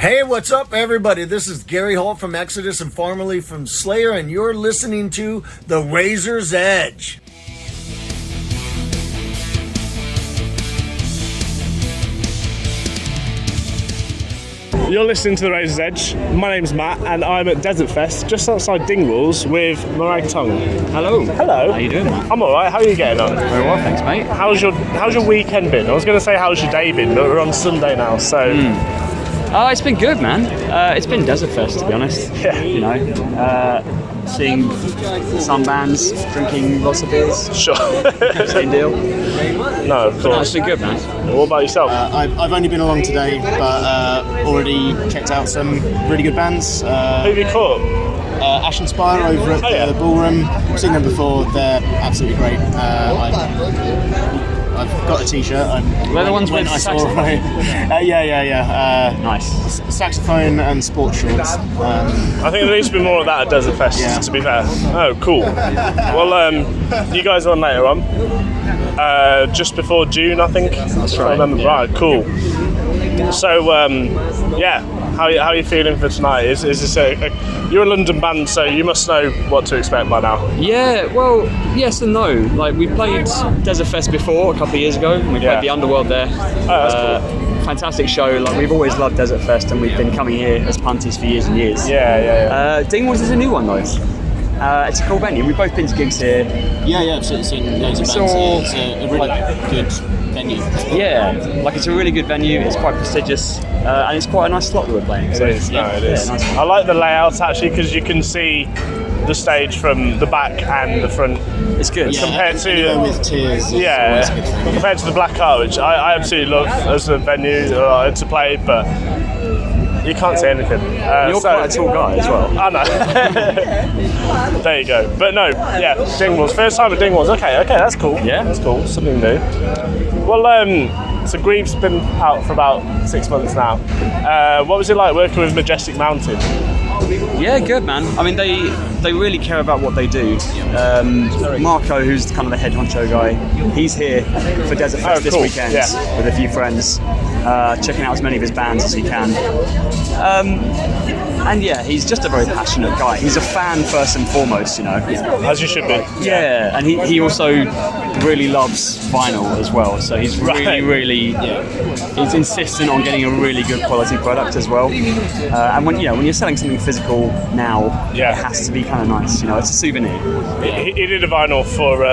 Hey, what's up, everybody? This is Gary Holt from Exodus and formerly from Slayer, and you're listening to The Razor's Edge. You're listening to The Razor's Edge. My name's Matt, and I'm at DesertFest, just outside Dingwalls, with Morag Tong. Hello. Hello. How you doing, Matt? I'm alright. How are you getting on? Very well, thanks, mate. How's your weekend been? I was going to say how's your day been, but we're on Sunday now, so... It's been good, man. It's been DesertFest, to be honest. Yeah. You know, seeing some bands, drinking lots of beers. Sure. Same deal. No, of No, it's course. been good, man. What about yourself? I've only been along today, but already checked out some really good bands. Who have you caught? Ash and Spire over at the Ballroom. I've seen them before. They're absolutely great. I've got a T-shirt. They're the ones with saxophone? Yeah. Nice. Saxophone and sports shorts. I think there needs to be more of that at DesertFest, Yeah. to be fair. Oh, cool. Well, you guys are on later on. Just before June, I think. That's right. I remember. Yeah. Right, cool. So, how are you feeling for tonight? Is this you're a London band, so you must know what to expect by now. Yeah, well, yes and no. Like, we played DesertFest before a couple of years ago. We played the Underworld there. Oh, that's cool. Fantastic show. Like, we've always loved DesertFest, and we've been coming here as punties for years and years. Yeah. Dingwalls is a new one, though. It's a cool venue. We've both been to gigs here. Yeah, I've seen loads of bands. It's a really good venue. Yeah, like it's a really good venue. It's quite prestigious, and it's quite a nice slot that we're playing. So It is. yeah, It is. Yeah, nice. I like the layout actually because you can see the stage from the back and the front. It's good. Compared to- anywhere with tiers. It's always a good thing. Compared to the Black Art, which I absolutely love as a venue to play, but you can't see anything. You're quite a tall guy as well. I know. There you go. But no, yeah, Dingwalls. First time at Dingwalls. Okay, that's cool. Yeah. That's cool. Something new. Well, so Grieve's been out for about 6 months now. What was it like working with Majestic Mountain? Yeah, good, man. I mean, they really care about what they do. Marco, who's kind of the head honcho guy, he's here for DesertFest this Oh, cool. weekend Yeah. with a few friends, checking out as many of his bands as he can. And yeah, he's just a very passionate guy. He's a fan first and foremost, you know. As you should be. Yeah, and he also really loves vinyl as well. So he's really he's insistent on getting a really good quality product as well. And when you're selling something physical now, Yeah. it has to be kind of nice. You know, it's a souvenir. He did a vinyl for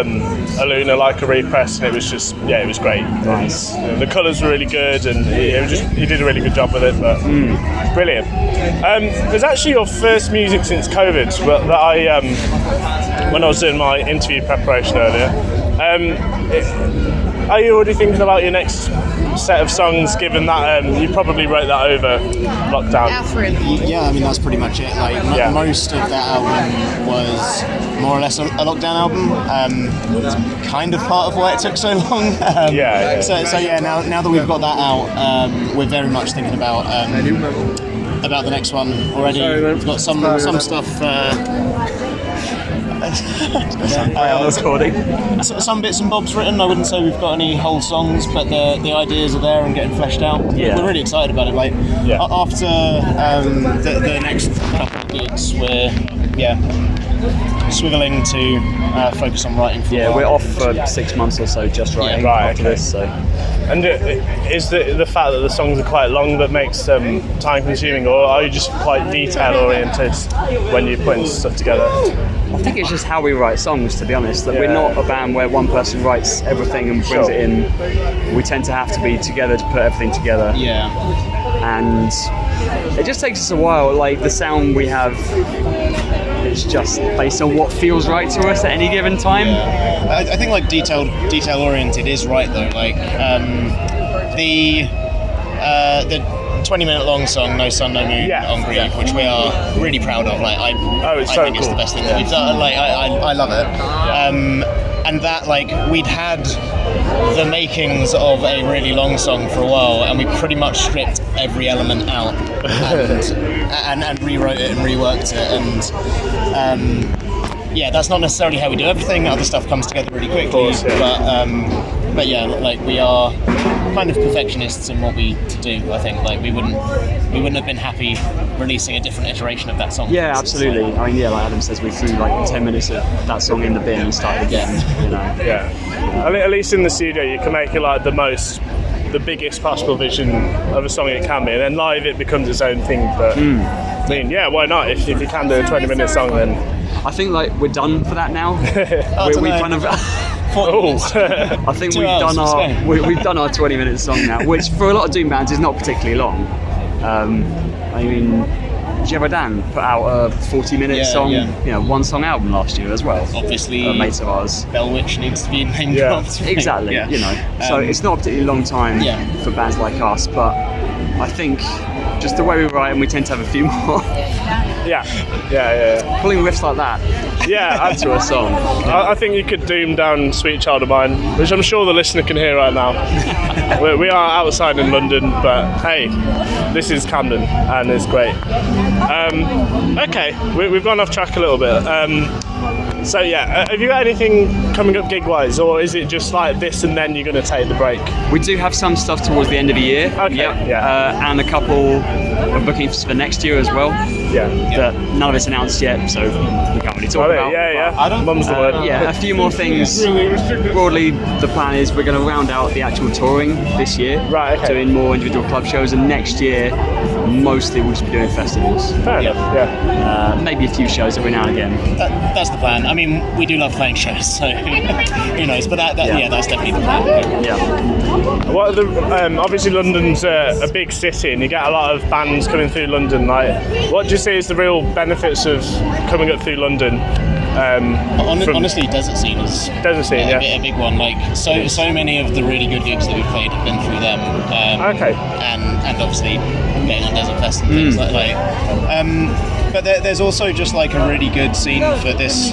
Aluna, like a repress, and it was just, it was great. Nice. The colours were really good, and he did a really good job with it, but brilliant. It was actually your first music since COVID that I, when I was doing my interview preparation earlier. Are you already thinking about your next set of songs, given that you probably wrote that over lockdown? Yeah, I mean that's pretty much it. Like most of that album was more or less a lockdown album. It's kind of part of why it took so long. So now that we've got that out, we're very much thinking about the next one already. We've got some stuff. Some bits and bobs written. I wouldn't say we've got any whole songs, but the ideas are there and getting fleshed out. Yeah. We're really excited about it. Like after the next couple of gigs, we're swiveling to focus on writing. For Yeah, we're off for 6 months or so, just writing after this. So. And is the fact that the songs are quite long that makes them time consuming, or are you just quite detail oriented when you're putting stuff together? I think it's just how we write songs, to be honest. That we're not a band where one person writes everything and brings it in. We tend to have to be together to put everything together. Yeah. And it just takes us a while. Like, the sound we have, it's just based on what feels right to us at any given time. Yeah. I think like detail oriented is right though. Like the 20-minute long song "No Sun No Moon" on Grieve, which we are really proud of. Like I think it's the best thing that we've done. Like I love it. And that, like, we'd had the makings of a really long song for a while, and we pretty much stripped every element out and rewrote it and reworked it, and that's not necessarily how we do everything. Other stuff comes together really quickly, but but yeah, like we are kind of perfectionists in what we do. I think like we wouldn't have been happy releasing a different iteration of that song. Yeah, absolutely. I mean, yeah, like Adam says, we threw like 10 minutes of that song in the bin and started again. You know. Yeah. I think at least in the studio you can make it like the biggest possible vision of a song it can be, and then live it becomes its own thing. But I mean, yeah, why not? If you can do a 20-minute song, then I think like we're done for that now. We've kind of. I think we've done our 20-minute song now, which for a lot of doom bands is not particularly long. I mean, Jevadan put out a 40-minute song, you know, one song album last year as well. Obviously, a mate of ours. Bellwitch needs to be named dropped. Exactly, you know. So it's not a particularly long time for bands like us, but I think just the way we write, and we tend to have a few more. Pulling riffs like that. Add to a song. I think you could doom down Sweet Child of Mine, which I'm sure the listener can hear right now. we are outside in London, but hey, this is Camden and it's great. Okay, we've gone off track a little bit. So have you got anything coming up gig-wise, or is it just like this and then you're going to take the break? We do have some stuff towards the end of the year. Okay. And a couple of bookings for next year as well. That none of it's announced yet, so we can't really talk about. Mum's the word. A few more things. Broadly, the plan is we're going to round out the actual touring this year. Right, okay. Doing more individual club shows, and next year, mostly we'll just be doing festivals. Fair enough, maybe a few shows every now and again. That's the plan. I mean, we do love playing shows, so who knows? But that's definitely the plan. Yeah. What are the? Obviously, London's a big city, and you get a lot of bands coming through London. Like, what do you see is the real benefits of coming up through London? Honestly, desert scene is a big one. Like so many of the really good gigs that we've played have been through them. And obviously getting on DesertFest and things like that. But there's also just like a really good scene for this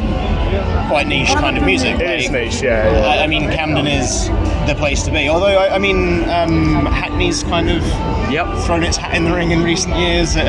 quite niche kind of music. It is niche, I mean, Camden is the place to be. Although Hackney's kind of thrown its hat in the ring in recent years, like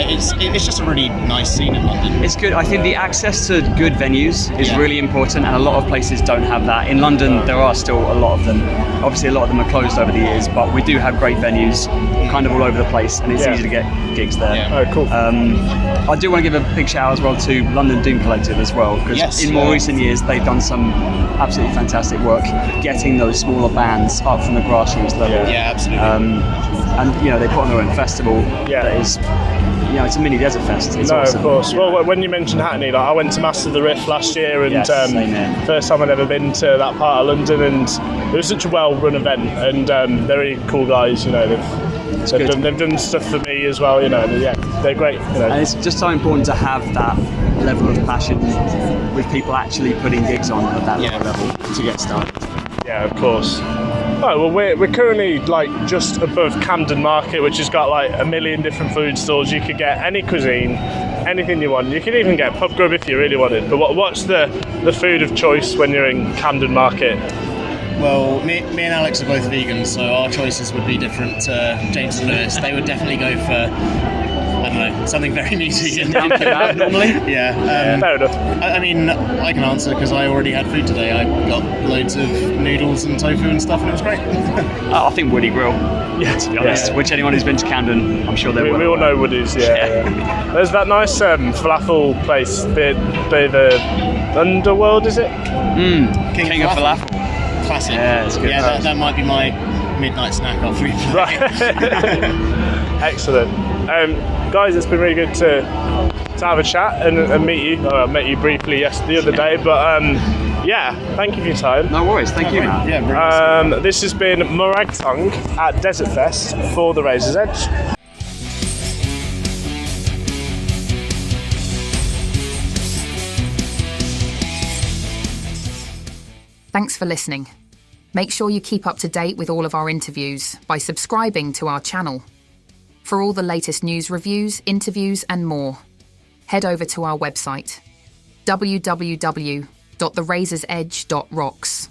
it's just a really nice scene in London. It's good. I think the access to good venues is really important, and a lot of places don't have that. In London, there are still a lot of them. Obviously, a lot of them are closed over the years, but we do have great venues kind of all over the place, and it's easy to get gigs there. Oh, cool. I do want to give a big shout out as well to London Doom Collective as well, because in more recent years they've done some absolutely fantastic work getting those smaller bands up from the grassroots level. Yeah, absolutely. And you know, they put on their own festival that is, you know, it's a mini Desertfest. It's awesome. Of course. Well, when you mentioned Hackney, like, I went to Master the Riff last year, and first time I'd ever been to that part of London, and it was such a well-run event, and they're really cool guys. You know, they've done stuff for me as well. You know, they're great. You know. And it's just so important to have that level of passion with people actually putting gigs on at that level to get started. Yeah, of course. Right, well, we're currently like just above Camden Market, which has got like a million different food stalls. You could get any cuisine, anything you want. You can even get pub grub if you really wanted. But what's the food of choice when you're in Camden Market? Well, me and Alex are both vegans, so our choices would be different to James and Lewis. They would definitely go for, I don't know, something very meaty. Normally? Yeah. Fair enough. I mean, I can answer because I already had food today. I got loads of noodles and tofu and stuff, and it was great. I think Woody Grill, to be honest. Which anyone who's been to Camden, I'm sure they will. We all know Woody's, There's that nice falafel place, the Underworld, is it? King of Falafel. Classic. Yeah, it's good. Yeah, that might be my midnight snack after we play. Right. Excellent. Guys, it's been really good to have a chat and meet you. I met you briefly the other day, but thank you for your time. No worries, thank you, Matt. Yeah, this has been Morag Tong at DesertFest for the Razor's Edge. Thanks for listening. Make sure you keep up to date with all of our interviews by subscribing to our channel. For all the latest news, reviews, interviews and more, head over to our website, www.therazorsedge.rocks.